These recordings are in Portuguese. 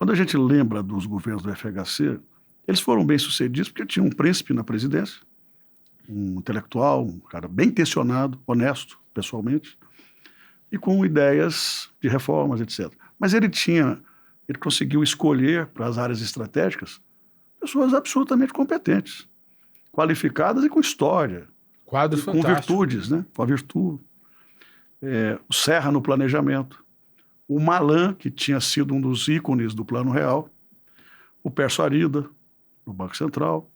Quando a gente lembra dos governos do FHC, eles foram bem-sucedidos porque tinha um príncipe na presidência, um intelectual, um cara bem intencionado, honesto, pessoalmente, e com ideias de reformas, etc. Mas ele conseguiu escolher para as áreas estratégicas pessoas absolutamente competentes, qualificadas e com história, Quadro com fantástico. virtudes, né? Com a virtude. O Serra no planejamento, o Malan, que tinha sido um dos ícones do Plano Real, o Pércio Arida, do Banco Central,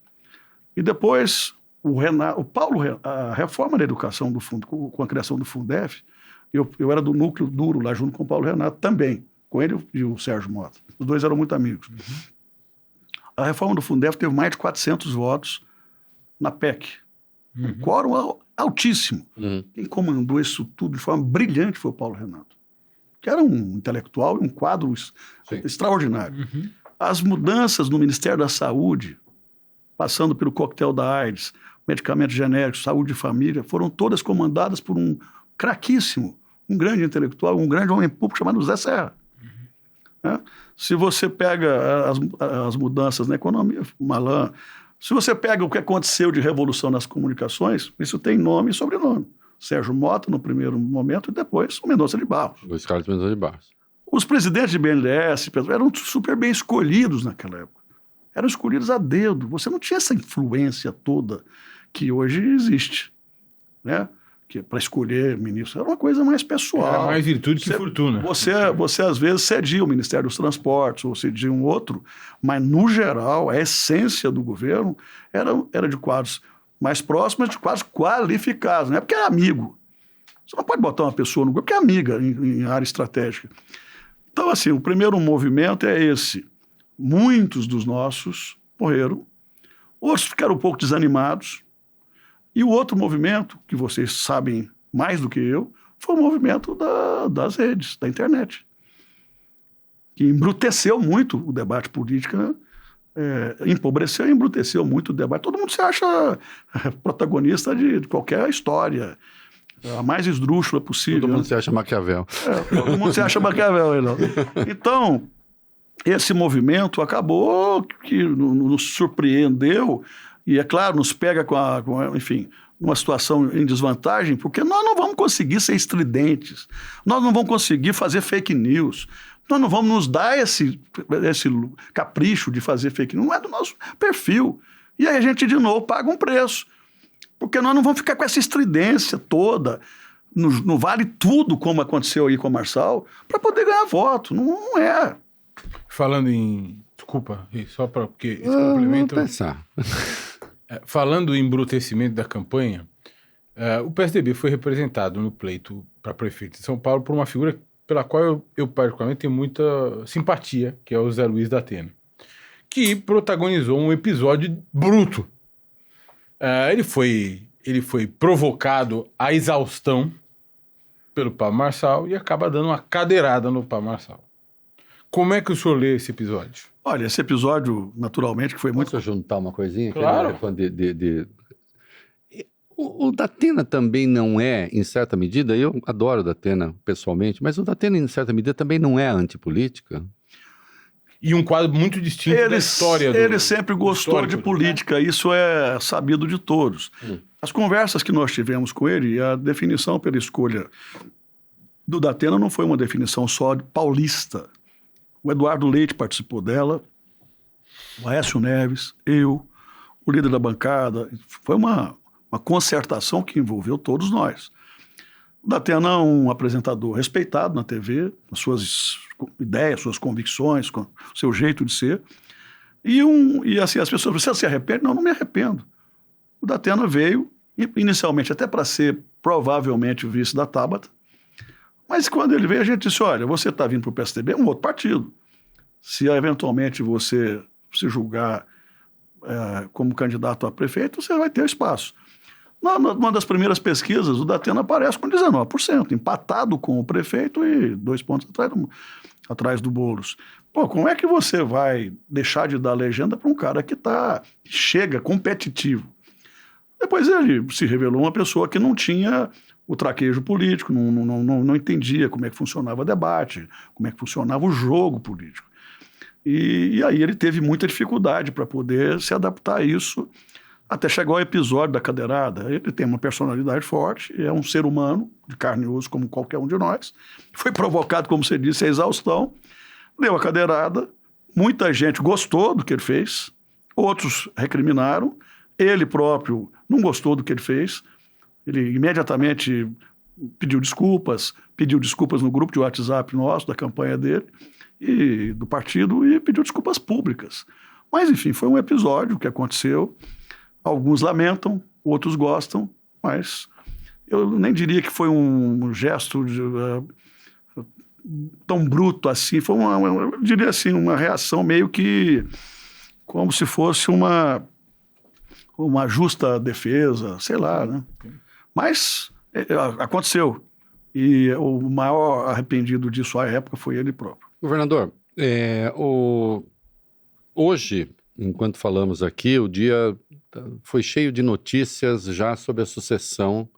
e depois o Paulo, a reforma da educação do fundo, com a criação do Fundef, eu era do núcleo duro lá junto com o Paulo Renato também, com ele e o Sérgio Mota. Os dois eram muito amigos. A reforma do Fundef teve mais de 400 votos na PEC. Um quórum altíssimo. Quem comandou isso tudo de forma brilhante foi o Paulo Renato, que era um intelectual e um quadro extraordinário. As mudanças no Ministério da Saúde, passando pelo coquetel da AIDS, medicamentos genéricos, saúde de família, foram todas comandadas por um craquíssimo, um grande intelectual, um grande homem público chamado José Serra. Se você pega as mudanças na economia, Malan, se você pega o que aconteceu de revolução nas comunicações, isso tem nome e sobrenome. Sérgio Mota, no primeiro momento, e depois o Mendonça de Barros. Luiz Carlos Mendonça de Barros. Os presidentes de BNDES eram super bem escolhidos naquela época. Eram escolhidos a dedo. Você não tinha essa influência toda que hoje existe, né? Que para escolher ministro era uma coisa mais pessoal. Era mais virtude que fortuna. Você às vezes cedia o Ministério dos Transportes ou cedia um outro, mas no geral a essência do governo era de quadros mais próximos, de quadros qualificados, não é porque é amigo. Você não pode botar uma pessoa no governo porque é amiga em área estratégica. Então, assim, o primeiro movimento é esse. Muitos dos nossos morreram, outros ficaram um pouco desanimados, e o outro movimento, que vocês sabem mais do que eu, foi o movimento das redes, da internet, que embruteceu muito o debate político, né? Empobreceu e embruteceu muito o debate. Todo mundo se acha protagonista de qualquer história, a mais esdrúxula possível. Todo mundo se acha Maquiavel. Todo mundo se acha Maquiavel. Então, esse movimento acabou que nos surpreendeu e, é claro, nos pega enfim, numa situação em desvantagem, porque nós não vamos conseguir ser estridentes, nós não vamos conseguir fazer fake news, nós não vamos nos dar esse capricho de fazer fake news, não é do nosso perfil. E aí a gente, de novo, paga um preço, porque nós não vamos ficar com essa estridência toda, no vale tudo, como aconteceu aí com o Marçal, para poder ganhar voto. Não é. Falando em... Desculpa, só para... Porque esse complemento... Vou pensar. Falando em embrutecimento da campanha, o PSDB foi representado no pleito para prefeito de São Paulo por uma figura pela qual eu particularmente tenho muita simpatia, que é o Zé Luiz da Atena, que protagonizou um episódio bruto. Ele foi provocado à exaustão pelo Pablo Marçal e acaba dando uma cadeirada no Pablo Marçal. Como é que o senhor lê esse episódio? Olha, esse episódio, naturalmente, que foi muito... Posso juntar uma coisinha? Claro. O Datena também não é, em certa medida, eu adoro o Datena pessoalmente, mas o Datena, em certa medida, também não é antipolítica. E um quadro muito distinto da história do... Ele sempre gostou de política, isso é sabido de todos. As conversas que nós tivemos com ele, e a definição pela escolha do Datena não foi uma definição só de paulista. O Eduardo Leite participou dela, o Aécio Neves, eu, o líder da bancada. Foi uma concertação que envolveu todos nós. O Datena é um apresentador respeitado na TV, as suas ideias, suas convicções, com o seu jeito de ser. E assim, as pessoas, você se arrepende? Não me arrependo. O Datena veio, inicialmente até para ser provavelmente o vice da Tabata, mas quando ele veio, a gente disse, olha, você está vindo para o PSDB, é um outro partido. Se eventualmente você se julgar como candidato a prefeito, você vai ter espaço. Numa das primeiras pesquisas, o Datena aparece com 19%, empatado com o prefeito e 2 pontos atrás do Boulos. Pô, como é que você vai deixar de dar legenda para um cara que chega competitivo? Depois ele se revelou uma pessoa que não tinha o traquejo político, não entendia como é que funcionava o debate, como é que funcionava o jogo político. E aí ele teve muita dificuldade para poder se adaptar a isso, até chegar ao episódio da cadeirada. Ele tem uma personalidade forte, é um ser humano, de carne e osso, como qualquer um de nós. Foi provocado, como você disse, a exaustão, deu a cadeirada, muita gente gostou do que ele fez, outros recriminaram, ele próprio não gostou do que ele fez, ele imediatamente pediu desculpas no grupo de WhatsApp nosso, da campanha dele, e do partido, e pediu desculpas públicas. Mas, enfim, foi um episódio que aconteceu. Alguns lamentam, outros gostam, mas eu nem diria que foi um gesto tão bruto assim. Foi eu diria assim, uma reação meio que como se fosse uma justa defesa, sei lá, né? Mas aconteceu. E o maior arrependido disso à época foi ele próprio. Governador, hoje, enquanto falamos aqui, o dia foi cheio de notícias já sobre a sucessão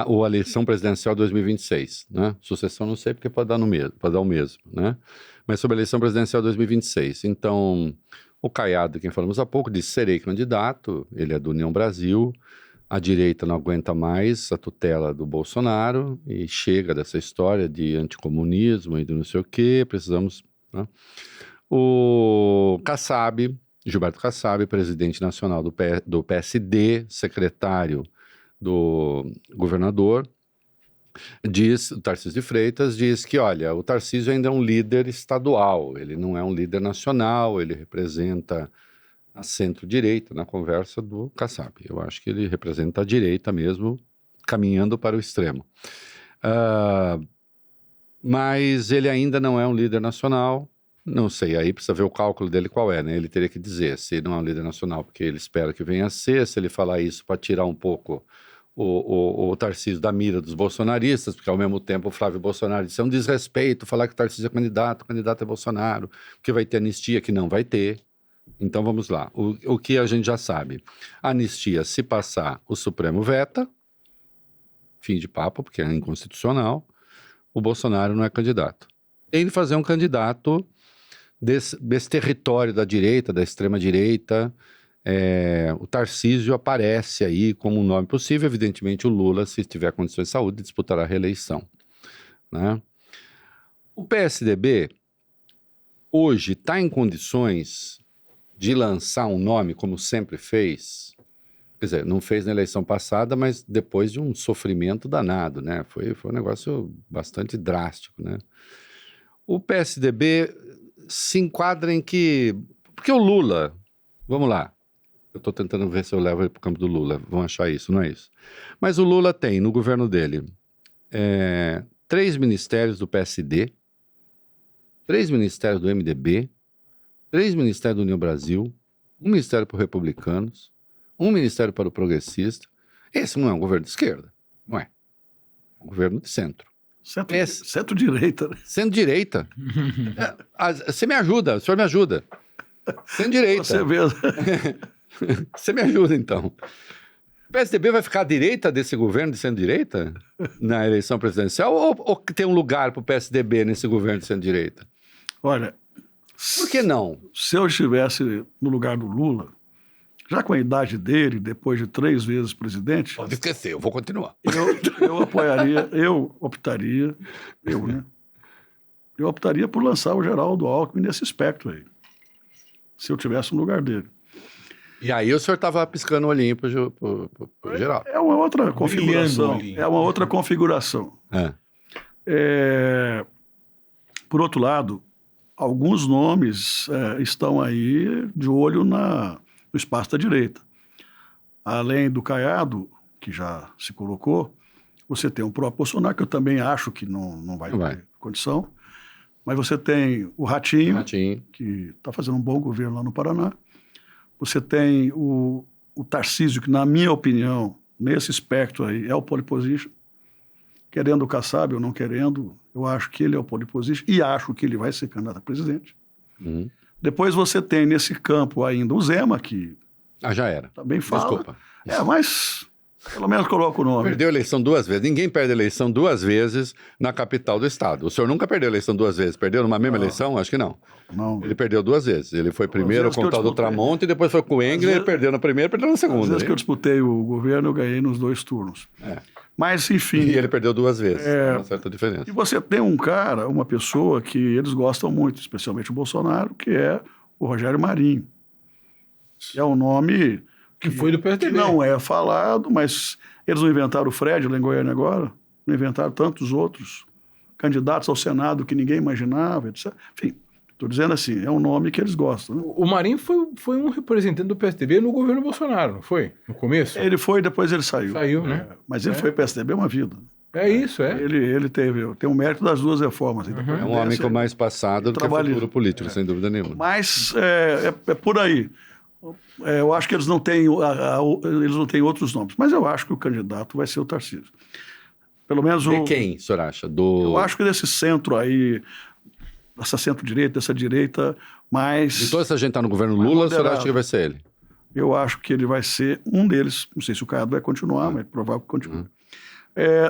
ou a eleição presidencial 2026, né? Sucessão não sei porque pode dar o mesmo, né? Mas sobre a eleição presidencial 2026. Então, o Caiado, quem falamos há pouco, disse: serei candidato, ele é do União Brasil, a direita não aguenta mais a tutela do Bolsonaro e chega dessa história de anticomunismo e de não sei o quê, precisamos... Né? O Kassab, Gilberto Kassab, presidente nacional do PSD, secretário do governador, o Tarcísio de Freitas, diz que, olha, o Tarcísio ainda é um líder estadual, ele não é um líder nacional, ele representa a centro-direita na conversa do Kassab. Eu acho que ele representa a direita mesmo, caminhando para o extremo. Mas ele ainda não é um líder nacional. Não sei, aí precisa ver o cálculo dele qual é, né? Ele teria que dizer se não é um líder nacional porque ele espera que venha a ser, se ele falar isso para tirar um pouco o Tarcísio da mira dos bolsonaristas, porque ao mesmo tempo o Flávio Bolsonaro disse: é um desrespeito falar que o Tarcísio é candidato, o candidato é Bolsonaro, que vai ter anistia, que não vai ter. Então vamos lá, o que a gente já sabe: a anistia, se passar, o Supremo veta, fim de papo, porque é inconstitucional, o Bolsonaro não é candidato. Tem de fazer um candidato desse território da direita, da extrema-direita. O Tarcísio aparece aí como um nome possível. Evidentemente o Lula, se tiver condições de saúde, disputará a reeleição, né? O PSDB hoje está em condições de lançar um nome como sempre fez. Quer dizer, não fez na eleição passada, mas depois de um sofrimento danado, né? Foi um negócio bastante drástico, né? O PSDB se enquadra em que... Porque o Lula... Vamos lá. Eu estou tentando ver se eu levo ele para o campo do Lula. Vão achar isso, não é isso? Mas o Lula tem, no governo dele, 3 ministérios do PSD, 3 ministérios do MDB, 3 ministérios do União Brasil, 1 ministério para os republicanos, 1 ministério para o progressista. Esse não é um governo de esquerda, não é? É um governo de centro. Centro-direita, né? Centro-direita. Você me ajuda, o senhor me ajuda. Centro-direita. Você mesmo. Você me ajuda, então. O PSDB vai ficar à direita desse governo de centro-direita na eleição presidencial ou tem um lugar para o PSDB nesse governo de centro-direita? Olha... Por que não? Se eu estivesse no lugar do Lula, já com a idade dele, depois de 3 vezes presidente... Pode esquecer, eu vou continuar. Eu apoiaria, eu optaria por lançar o Geraldo Alckmin nesse espectro aí, se eu estivesse no lugar dele. E aí o senhor estava piscando o olhinho pro Geraldo. É uma outra configuração. É uma outra configuração. Por outro lado, alguns nomes estão aí de olho no espaço da direita. Além do Caiado, que já se colocou, você tem o próprio Bolsonaro, que eu também acho que não vai ter condição, mas você tem o Ratinho. Que está fazendo um bom governo lá no Paraná. Você tem o Tarcísio, que, na minha opinião, nesse espectro aí, é o pole position. Querendo o Kassab ou não querendo, eu acho que ele é o pole position e acho que ele vai ser candidato a presidente. Depois você tem nesse campo ainda o Zema, que já era. Também fala. Desculpa. Mas Pelo menos coloca o nome. Perdeu a eleição 2 vezes. Ninguém perde a eleição 2 vezes na capital do estado. O senhor nunca perdeu a eleição 2 vezes. Perdeu numa mesma eleição? Acho que não. Não. Ele perdeu 2 vezes. Ele foi primeiro com o tal do Tramonte, depois foi com o Engler, ele perdeu na primeira e perdeu na segunda. Às vezes que eu disputei o governo, eu ganhei nos 2 turnos. Mas, enfim... E ele perdeu 2 vezes. É uma certa diferença. E você tem um cara, uma pessoa que eles gostam muito, especialmente o Bolsonaro, que é o Rogério Marinho. Que é um nome... Que foi do PSDB. Que não é falado, mas eles não inventaram o Fred lá em Goiânia agora, não inventaram tantos outros candidatos ao Senado que ninguém imaginava, etc. Enfim, estou dizendo assim, é um nome que eles gostam. Né? O Marinho foi um representante do PSDB no governo Bolsonaro, não foi? No começo? Ele foi, depois ele saiu. Saiu, né? Mas ele foi PSDB uma vida. É isso, é. Ele tem o mérito das 2 reformas. É um homem com mais passado do que futuro político, sem dúvida nenhuma. Mas é por aí. Eu acho que eles não têm outros nomes, mas eu acho que o candidato vai ser o Tarcísio. Pelo menos De quem, o senhor acha? Eu acho que desse centro aí, dessa centro-direita, dessa direita, mais... De toda essa gente está no governo Lula, o senhor acha que vai ser ele? Eu acho que ele vai ser um deles. Não sei se o Caiado vai continuar, mas é provável que continue.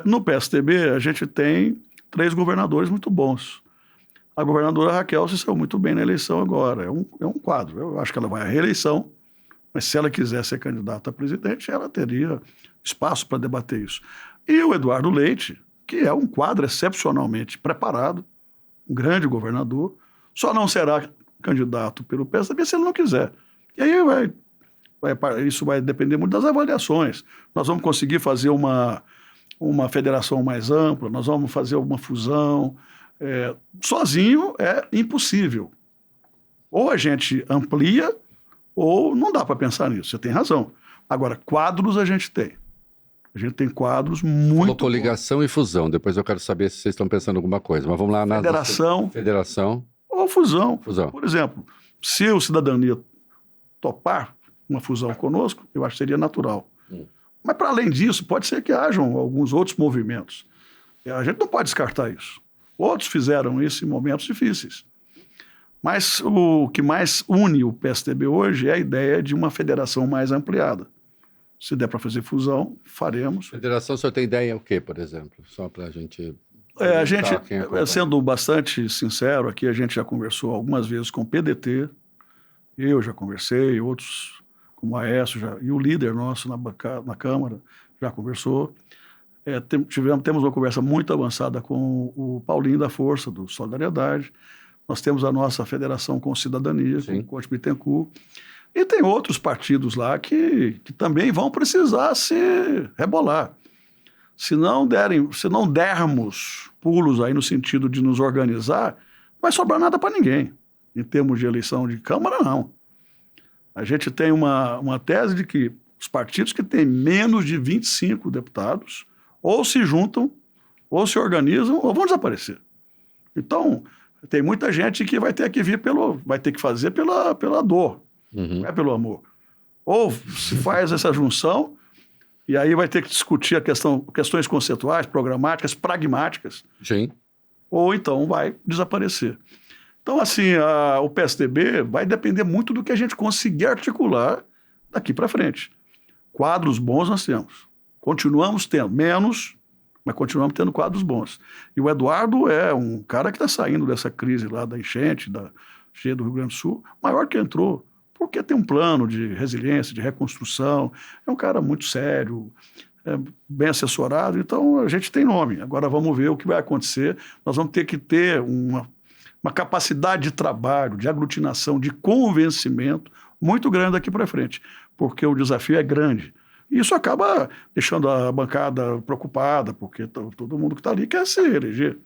No PSDB, a gente tem 3 governadores muito bons. A governadora Raquel se saiu muito bem na eleição agora. É um quadro. Eu acho que ela vai à reeleição, mas se ela quiser ser candidata a presidente, ela teria espaço para debater isso. E o Eduardo Leite, que é um quadro excepcionalmente preparado, um grande governador, só não será candidato pelo PSDB se ele não quiser. E aí isso vai depender muito das avaliações. Nós vamos conseguir fazer uma federação mais ampla, nós vamos fazer uma fusão... sozinho é impossível. Ou a gente amplia, ou não dá para pensar nisso. Você tem razão. Agora, quadros a gente tem. A gente tem quadros muito... Colocou ligação e fusão. Depois eu quero saber se vocês estão pensando em alguma coisa. Mas vamos lá na... Federação. Ou fusão. Por exemplo, se o Cidadania topar uma fusão conosco, eu acho que seria natural. Mas, para além disso, pode ser que hajam alguns outros movimentos. A gente não pode descartar isso. Outros fizeram isso em momentos difíceis. Mas o que mais une o PSDB hoje é a ideia de uma federação mais ampliada. Se der para fazer fusão, faremos. Federação, o senhor tem ideia o quê, por exemplo? Só para a gente... Sendo bastante sincero aqui, a gente já conversou algumas vezes com o PDT, eu já conversei, outros como o Aécio, e o líder nosso na Câmara já conversou. Temos uma conversa muito avançada com o Paulinho da Força, do Solidariedade. Nós temos a nossa federação com Cidadania, com o Conte Bittencourt. E tem outros partidos lá que também vão precisar se rebolar. Se não dermos pulos aí no sentido de nos organizar, não vai sobrar nada para ninguém. Em termos de eleição de Câmara, não. A gente tem uma tese de que os partidos que têm menos de 25 deputados ou se juntam, ou se organizam, ou vão desaparecer. Então, tem muita gente que vai ter que fazer pela dor, não é pelo amor. Ou se faz essa junção, e aí vai ter que discutir questões conceituais, programáticas, pragmáticas. Sim. Ou então vai desaparecer. Então, assim, o PSDB vai depender muito do que a gente conseguir articular daqui para frente. Quadros bons nós temos. Continuamos tendo menos, mas continuamos tendo quadros bons. E o Eduardo é um cara que está saindo dessa crise lá da enchente, cheia do Rio Grande do Sul, maior que entrou, porque tem um plano de resiliência, de reconstrução, é um cara muito sério, bem assessorado, então a gente tem nome. Agora vamos ver o que vai acontecer. Nós vamos ter que ter uma capacidade de trabalho, de aglutinação, de convencimento muito grande daqui para frente, porque o desafio é grande. E isso acaba deixando a bancada preocupada, porque todo mundo que está ali quer se eleger.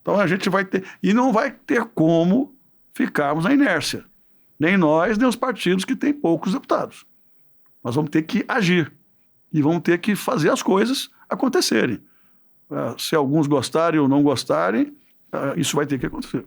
Então a gente vai ter... E não vai ter como ficarmos na inércia. Nem nós, nem os partidos que têm poucos deputados. Nós vamos ter que agir. E vamos ter que fazer as coisas acontecerem. Se alguns gostarem ou não gostarem, isso vai ter que acontecer.